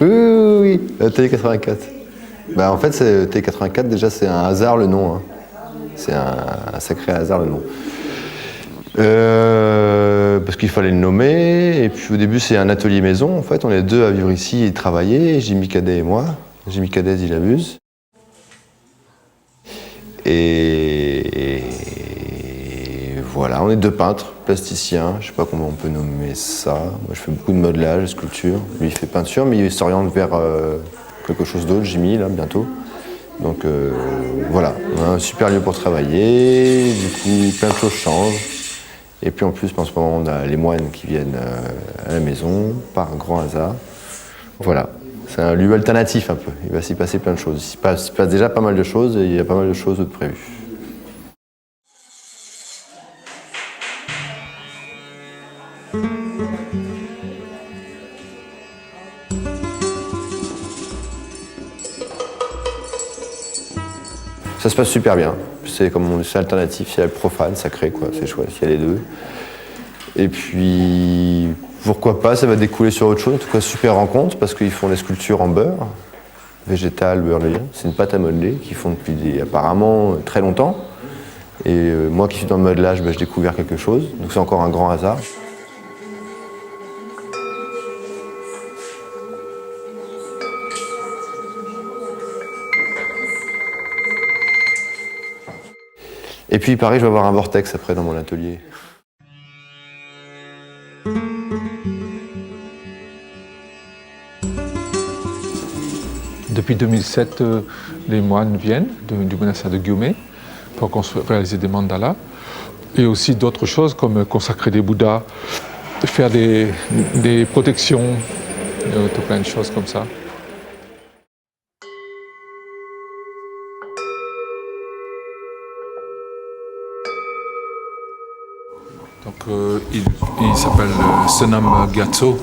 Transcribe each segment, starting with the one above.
Oui, oui, oui, T84. Bah, en fait, T84, déjà, c'est un hasard le nom. Hein. C'est un sacré hasard le nom. Parce qu'il fallait le nommer, et puis au début c'est un atelier maison, en fait, on est deux à vivre ici et travailler, Jimmy Cadet et moi. Jimmy Cadet, il abuse. Et voilà, on est deux peintres, plasticiens, je sais pas comment on peut nommer ça. Moi je fais beaucoup de modelage, sculpture, lui il fait peinture, mais il s'oriente vers quelque chose d'autre, Jimmy, là, bientôt. Donc voilà, on a un super lieu pour travailler, du coup plein de choses changent. Et puis en plus, en ce moment, on a les moines qui viennent à la maison, par grand hasard. Voilà, c'est un lieu alternatif un peu, il va s'y passer plein de choses. Il s'y passe déjà pas mal de choses et il y a pas mal de choses de prévues. Ça se passe super bien. C'est alternatif, il y a le profane, sacré, quoi. C'est chouette, il y a les deux. Et puis, pourquoi pas, ça va découler sur autre chose. En tout cas, super rencontre, parce qu'ils font les sculptures en beurre, végétal, beurre de lien. C'est une pâte à modeler qu'ils font depuis apparemment très longtemps. Et moi qui suis dans le modelage, j'ai découvert quelque chose. Donc c'est encore un grand hasard. Et puis pareil, je vais avoir un vortex après dans mon atelier. Depuis 2007, les moines viennent du monastère de Gyumé pour réaliser des mandalas et aussi d'autres choses comme consacrer des bouddhas, faire des protections, tout plein de choses comme ça. Donc, il s'appelle Sonam Gyatso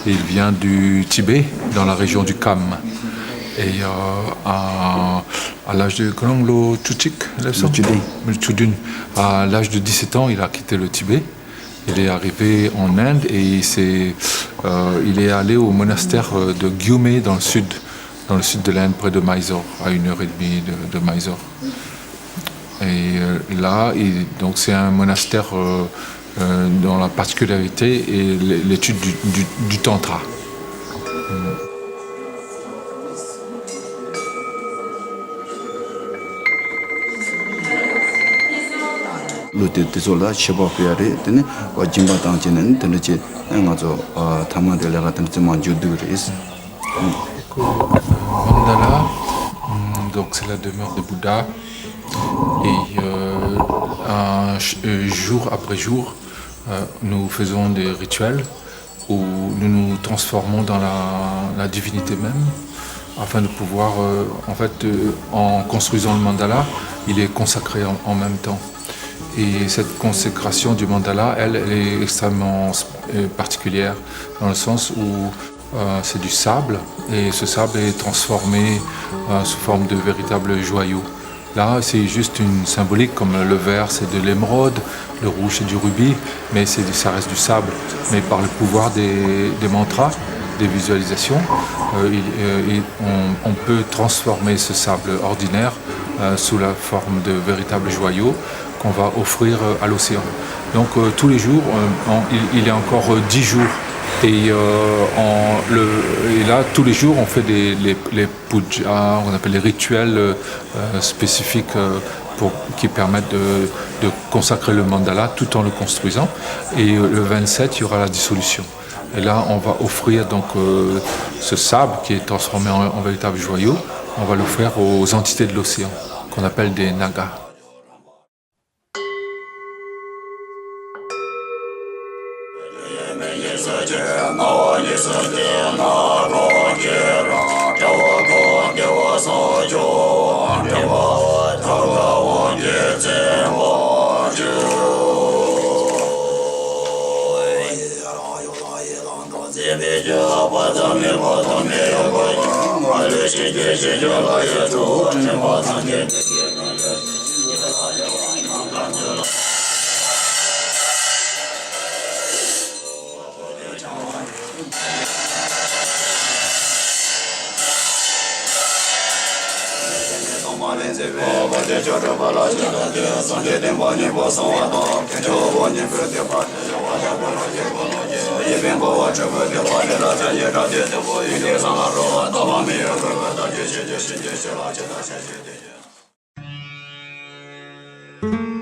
et il vient du Tibet, dans la région du Kham. Et à l'âge de Kolonglo Chuchik, à l'âge de 17 ans, il a quitté le Tibet. Il est arrivé en Inde et il est allé au monastère de Gyumé dans le sud de l'Inde, près de Mysore, à 1h30 de Mysore. Et là, donc c'est un monastère dont la particularité est l'étude du tantra. L'autre désolé, je sais pas faire les, tenez, ou Jimba Tanjinen, tenez, un autre Tama de la Ratantement Juduris. Mandala, donc c'est la demeure de Bouddha. Et jour après jour, nous faisons des rituels où nous nous transformons dans la divinité même, afin de pouvoir, en construisant le mandala, il est consacré en même temps. Et cette consécration du mandala, elle est extrêmement particulière, dans le sens où c'est du sable, et ce sable est transformé sous forme de véritables joyaux. Là, c'est juste une symbolique, comme le vert, c'est de l'émeraude, le rouge, c'est du rubis, mais ça reste du sable. Mais par le pouvoir des mantras, des visualisations, on peut transformer ce sable ordinaire sous la forme de véritables joyaux qu'on va offrir à l'océan. Donc tous les jours, il y a encore 10 jours. Et là, tous les jours, on fait les pujas, on appelle les rituels spécifiques qui permettent de consacrer le mandala tout en le construisant. Et le 27, il y aura la dissolution. Et là, on va offrir donc ce sable qui est transformé en véritable joyau, on va l'offrir aux entités de l'océan, qu'on appelle des nagas. Thank you.